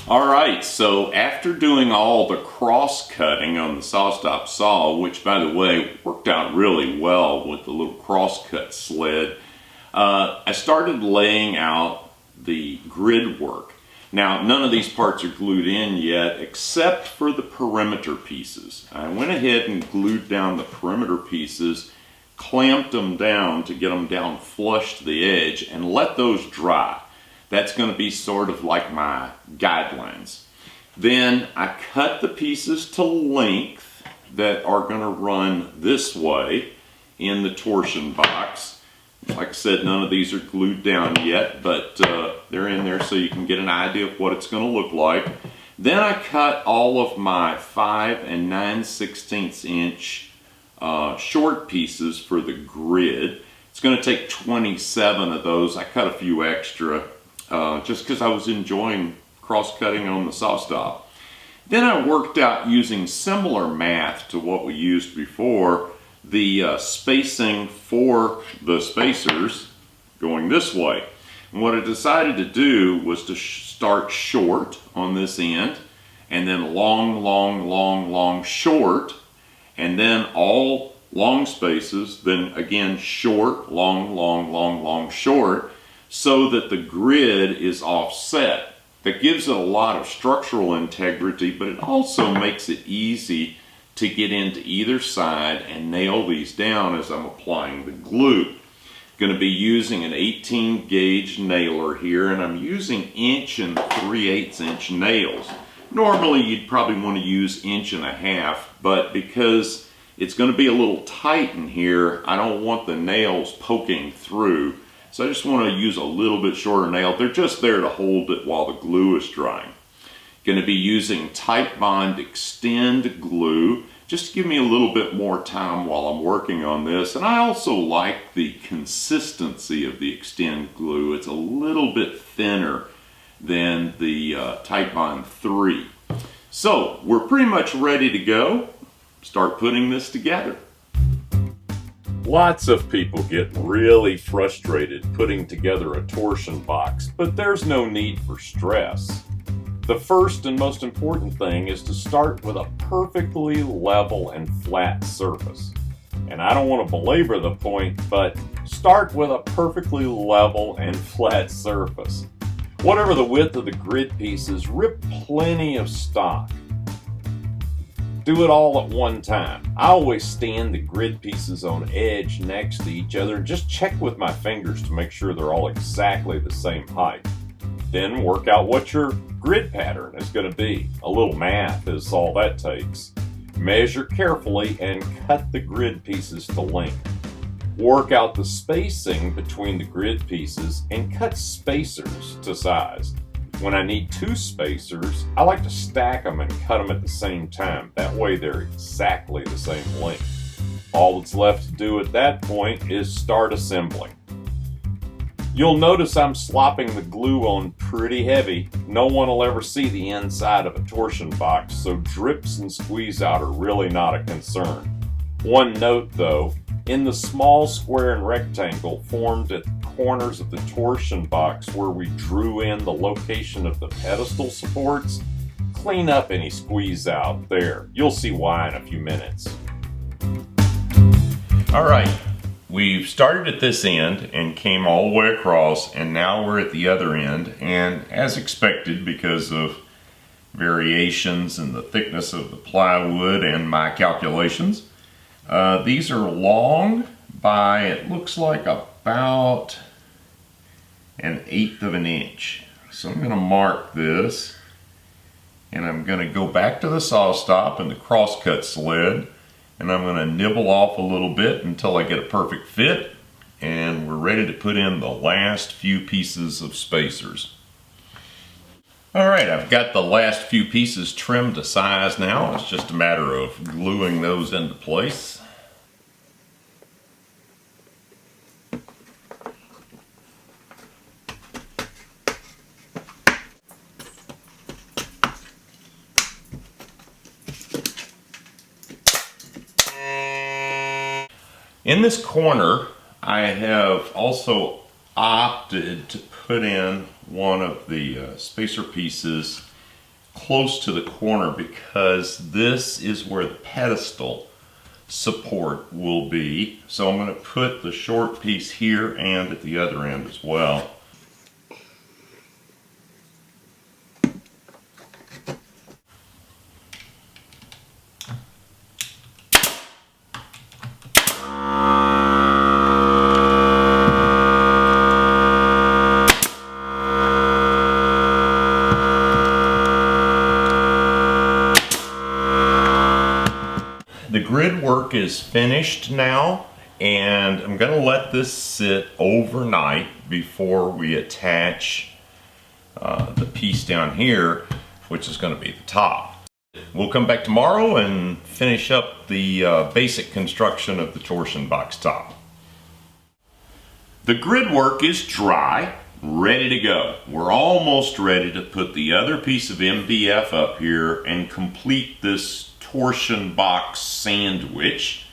Alright, so after doing all the cross-cutting on the SawStop saw, which by the way worked out really well with the little cross-cut sled, I started laying out the grid work. Now, none of these parts are glued in yet except for the perimeter pieces. I went ahead and glued down the perimeter pieces, clamped them down to get them down flush to the edge, and let those dry. That's going to be sort of like my guidelines. Then I cut the pieces to length that are going to run this way in the torsion box. Like I said, none of these are glued down yet, but they're in there so you can get an idea of what it's going to look like. Then I cut all of my 5 9/16 inch short pieces for the grid. It's going to take 27 of those. I cut a few extra just because I was enjoying cross-cutting on the SawStop. Then I worked out using similar math to what we used before, the spacing for the spacers going this way. And what I decided to do was to start short on this end, and then long, short, and then all long spaces, then again short, long, short, so that the grid is offset. That gives it a lot of structural integrity, but it also makes it easy to get into either side and nail these down as I'm applying the glue. Going to be using an 18 gauge nailer here, and I'm using 1 3/8 inch nails. Normally you'd probably want to use 1.5 inches, but because it's going to be a little tight in here, I don't want the nails poking through. So I just want to use a little bit shorter nail. They're just there to hold it while the glue is drying. Going to be using Titebond Extend glue just to give me a little bit more time while I'm working on this. And I also like the consistency of the Extend glue. It's a little bit thinner than the Titebond 3. So we're pretty much ready to go. Start putting this together. Lots of people get really frustrated putting together a torsion box, but there's no need for stress. The first and most important thing is to start with a perfectly level and flat surface. And I don't want to belabor the point, but start with a perfectly level and flat surface. Whatever the width of the grid pieces, rip plenty of stock. Do it all at one time. I always stand the grid pieces on edge next to each other and just check with my fingers to make sure they're all exactly the same height. Then work out what your grid pattern is going to be. A little math is all that takes. Measure carefully and cut the grid pieces to length. Work out the spacing between the grid pieces and cut spacers to size. When I need 2 spacers, I like to stack them and cut them at the same time. That way they're exactly the same length. All that's left to do at that point is start assembling. You'll notice I'm slopping the glue on pretty heavy. No one will ever see the inside of a torsion box, so drips and squeeze out are really not a concern. One note though, in the small square and rectangle formed at the corners of the torsion box where we drew in the location of the pedestal supports, clean up any squeeze out there. You'll see why in a few minutes. Alright, we've started at this end and came all the way across, and now we're at the other end, and as expected, because of variations in the thickness of the plywood and my calculations, these are long by, it looks like about 1/8 of an inch. So I'm going to mark this, and I'm going to go back to the SawStop and the crosscut sled, and I'm going to nibble off a little bit until I get a perfect fit, and we're ready to put in the last few pieces of spacers. Alright, I've got the last few pieces trimmed to size now. It's just a matter of gluing those into place. In this corner, I have also opted to put in one of the spacer pieces close to the corner because this is where the pedestal support will be. So I'm going to put the short piece here and at the other end as well. The grid work is finished now, and I'm going to let this sit overnight before we attach the piece down here, which is going to be the top. We'll come back tomorrow and finish up the basic construction of the torsion box top. The grid work is dry, ready to go. We're almost ready to put the other piece of MDF up here and complete this torsion box sandwich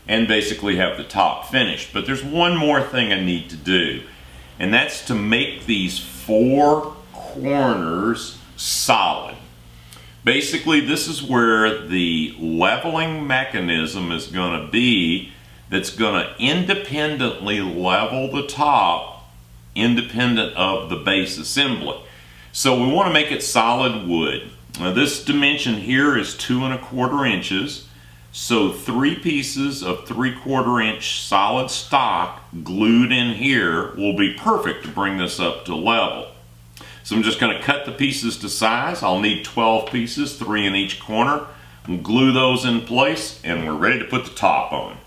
and basically have the top finished. But there's one more thing I need to do, and that's to make these four corners solid. Basically, this is where the leveling mechanism is going to be, that's going to independently level the top independent of the base assembly. So we want to make it solid wood. Now this dimension here is 2 1/4 inches, so 3 pieces of 3/4 inch solid stock glued in here will be perfect to bring this up to level. So I'm just going to cut the pieces to size. I'll need 12 pieces, 3 in each corner. We'll glue those in place and we're ready to put the top on.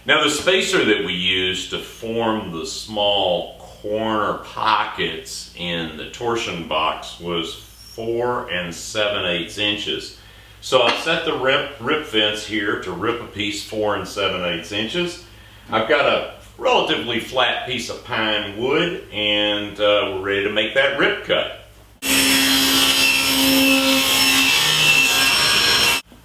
Now the spacer that we used to form the small corner pockets in the torsion box was 4 7/8 inches. So I've set the rip fence here to rip a piece 4 7/8 inches. I've got a relatively flat piece of pine wood, and we're ready to make that rip cut.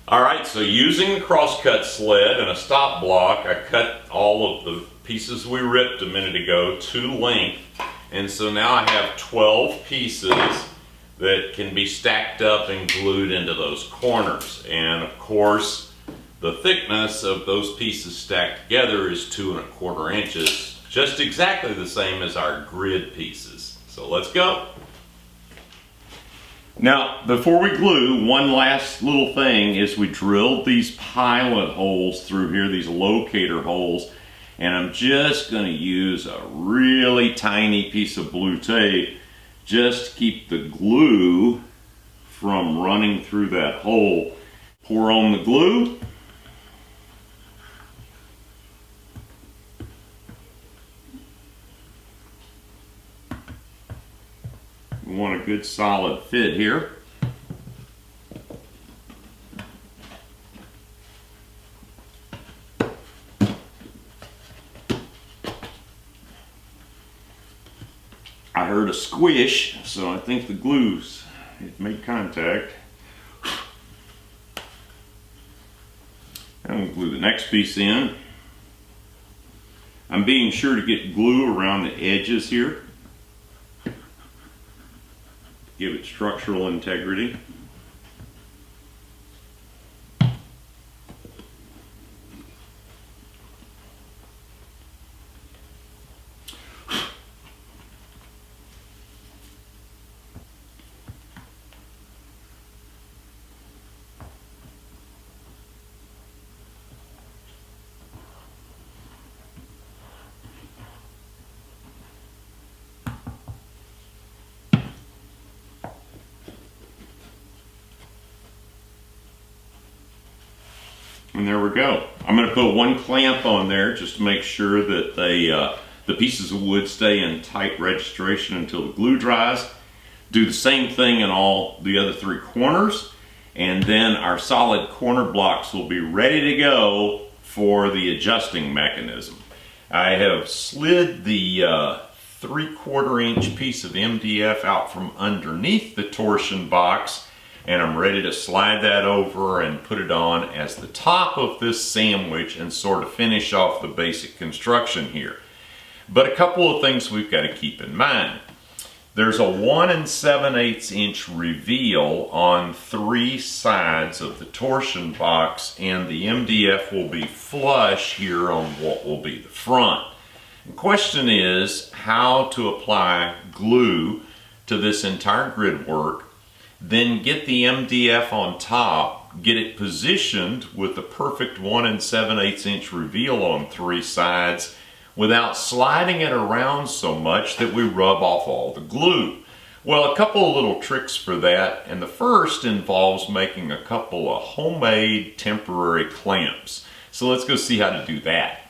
Alright, so using the crosscut sled and a stop block, I cut all of the pieces we ripped a minute ago to length, and so now I have 12 pieces that can be stacked up and glued into those corners. And of course, the thickness of those pieces stacked together is 2 1/4 inches, just exactly the same as our grid pieces. So let's go. Now, before we glue, one last little thing is we drilled these pilot holes through here, these locator holes, and I'm just going to use a really tiny piece of blue tape just to keep the glue from running through that hole. Pour on the glue. We want a good solid fit here. I heard a squish, so I think the glue's made contact. I'm going to glue the next piece in. I'm being sure to get glue around the edges here. Give it structural integrity. And there we go. I'm going to put one clamp on there just to make sure that the pieces of wood stay in tight registration until the glue dries. Do the same thing in all the other 3 corners, and then our solid corner blocks will be ready to go for the adjusting mechanism. I have slid the 3/4 inch piece of MDF out from underneath the torsion box, and I'm ready to slide that over and put it on as the top of this sandwich and sort of finish off the basic construction here. But a couple of things we've got to keep in mind. There's a 1 7/8 inch reveal on 3 sides of the torsion box, and the MDF will be flush here on what will be the front. The question is how to apply glue to this entire grid work, then get the MDF on top, get it positioned with the perfect 1 7/8 inch reveal on 3 sides, without sliding it around so much that we rub off all the glue. Well, a couple of little tricks for that, and the first involves making a couple of homemade temporary clamps. So let's go see how to do that.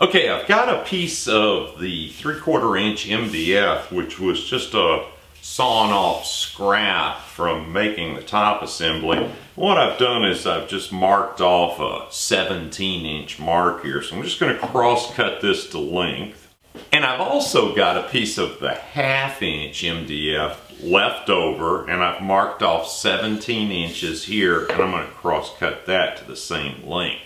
Okay, I've got a piece of the 3/4 inch MDF, which was just a sawn off scrap from making the top assembly. What I've done is I've just marked off a 17-inch mark here. So I'm just going to cross cut this to length. And I've also got a piece of the 1/2 inch MDF left over, and I've marked off 17 inches here, and I'm going to cross cut that to the same length.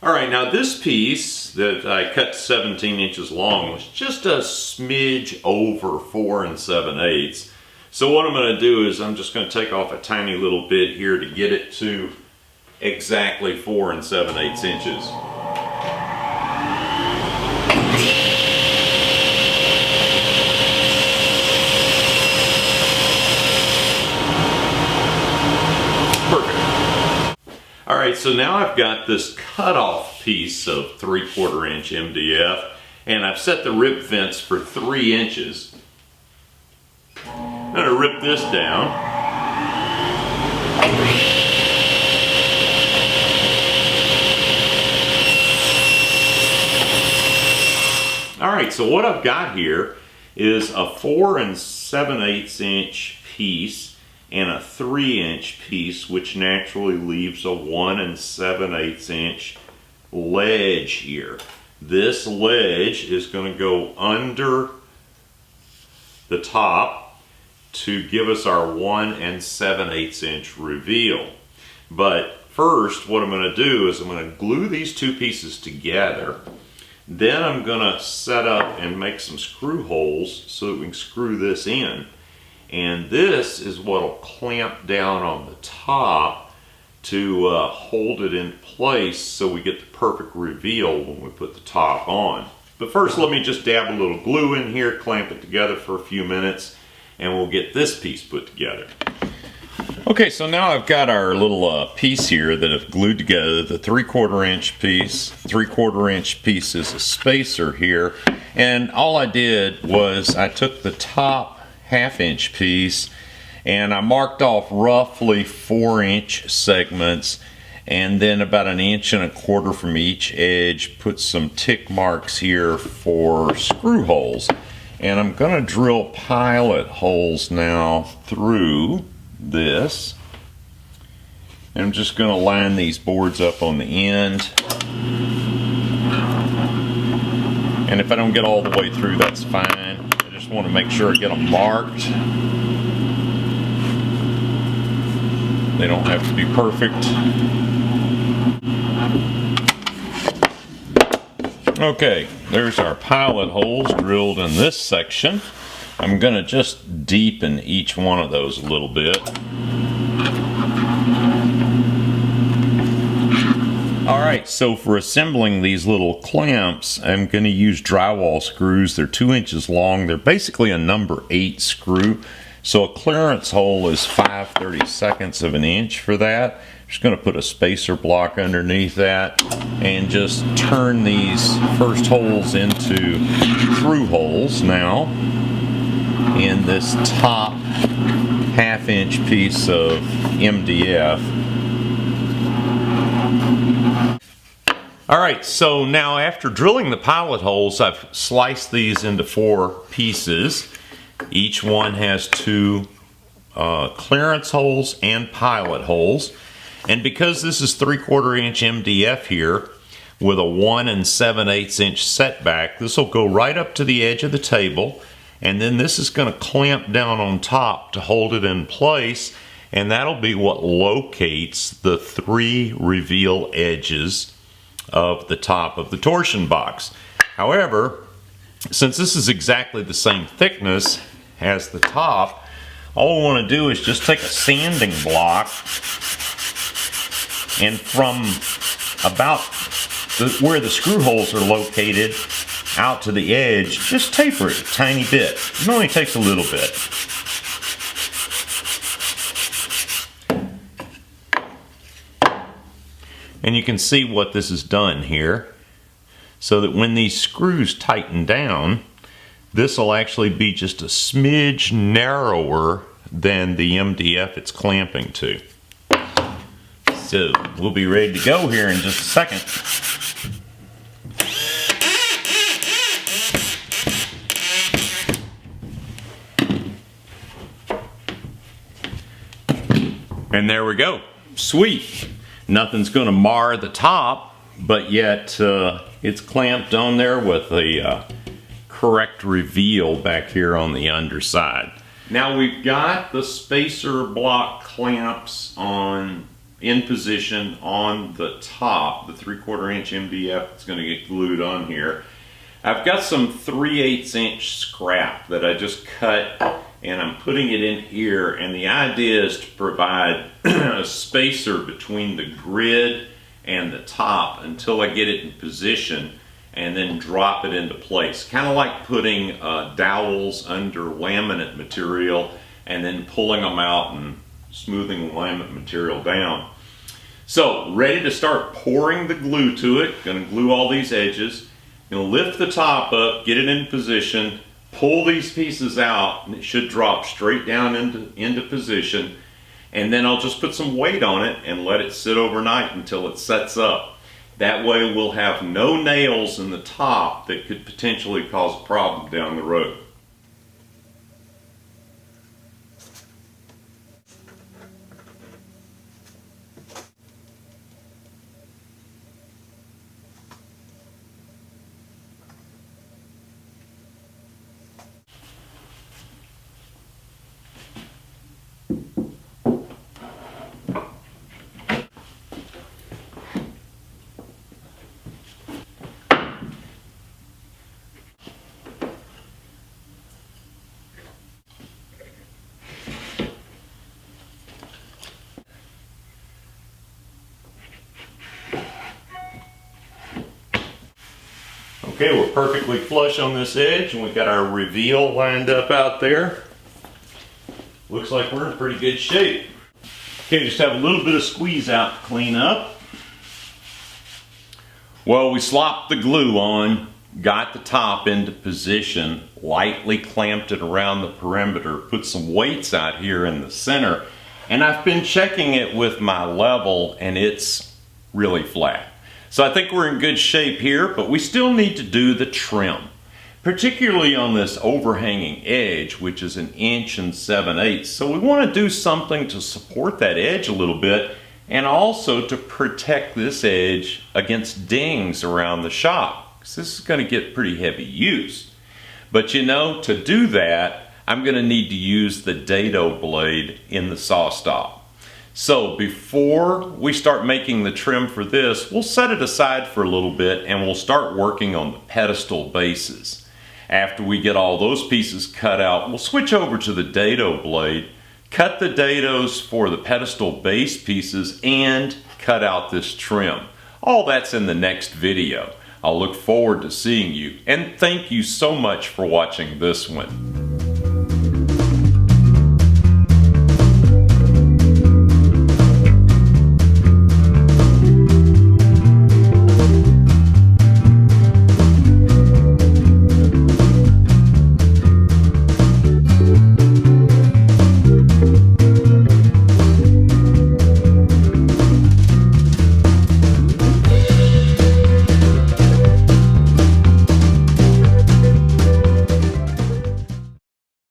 Alright, now this piece that I cut 17 inches long was just a smidge over 4 7/8. So what I'm going to do is I'm just going to take off a tiny little bit here to get it to exactly 4 7/8 inches. Alright, so now I've got this cut-off piece of 3/4 inch MDF, and I've set the rib fence for 3 inches. I'm going to rip this down. Alright, so what I've got here is a 4 7/8 inch piece and a 3-inch piece, which naturally leaves a 1 7/8 inch ledge here. This ledge is going to go under the top to give us our 1 7/8 inch reveal. But first, what I'm going to do is I'm going to glue these two pieces together. Then I'm going to set up and make some screw holes so that we can screw this in. And this is what will clamp down on the top to hold it in place so we get the perfect reveal when we put the top on. But first, let me just dab a little glue in here, clamp it together for a few minutes, and we'll get this piece put together. Okay, so now I've got our little piece here that I've glued together, the 3/4 inch piece. 3/4 inch piece is a spacer here, and all I did was I took the top 1/2 inch piece and I marked off roughly 4-inch segments, and then about 1 1/4 inches from each edge, put some tick marks here for screw holes. And I'm going to drill pilot holes now through this. And I'm just going to line these boards up on the end. And if I don't get all the way through, that's fine. I just want to make sure I get them marked. They don't have to be perfect. Okay, there's our pilot holes drilled in this section. I'm going to just deepen each one of those a little bit. Alright, so for assembling these little clamps, I'm going to use drywall screws. They're 2 inches long. They're basically a number 8 screw. So a clearance hole is 5/32 of an inch for that. I'm just going to put a spacer block underneath that and just turn these first holes into through holes now in this top 1/2 inch piece of MDF. Alright, so now after drilling the pilot holes, I've sliced these into 4 pieces. Each one has 2 clearance holes and pilot holes. And because this is 3/4 inch MDF here with a 1 7/8 inch setback, this will go right up to the edge of the table, and then this is going to clamp down on top to hold it in place. and that'll be what locates the 3 reveal edges of the top of the torsion box. However, since this is exactly the same thickness as the top, all we want to do is just take a sanding block and from about where the screw holes are located out to the edge, just taper it a tiny bit. It only takes a little bit. And you can see what this has done here, so that when these screws tighten down, this will actually be just a smidge narrower than the MDF it's clamping to. So we'll be ready to go here in just a second. And there we go. Sweet. Nothing's going to mar the top, but yet it's clamped on there with a correct reveal back here on the underside. Now we've got the spacer block clamps in position on the top, the 3/4 inch MDF that's going to get glued on here. I've got some 3/8 inch scrap that I just cut, and I'm putting it in here, and the idea is to provide a spacer between the grid and the top until I get it in position and then drop it into place. Kind of like putting dowels under laminate material and then pulling them out and smoothing the laminate material down. So, ready to start pouring the glue to it. Going to glue all these edges. Going to lift the top up, get it in position, pull these pieces out, and it should drop straight down into position. And then I'll just put some weight on it and let it sit overnight until it sets up. That way we'll have no nails in the top that could potentially cause a problem down the road. Okay, we're perfectly flush on this edge, and we've got our reveal lined up out there. Looks like we're in pretty good shape. Okay, just have a little bit of squeeze out to clean up. Well, we slopped the glue on, got the top into position, lightly clamped it around the perimeter, put some weights out here in the center, and I've been checking it with my level, and it's really flat. So I think we're in good shape here, but we still need to do the trim, particularly on this overhanging edge, which is 1 7/8 inches. So we want to do something to support that edge a little bit, and also to protect this edge against dings around the shop, because this is going to get pretty heavy use. But you know, to do that, I'm going to need to use the dado blade in the SawStop. So before we start making the trim for this, we'll set it aside for a little bit and we'll start working on the pedestal bases. After we get all those pieces cut out, we'll switch over to the dado blade, cut the dados for the pedestal base pieces, and cut out this trim. All that's in the next video. I'll look forward to seeing you, and thank you so much for watching this one.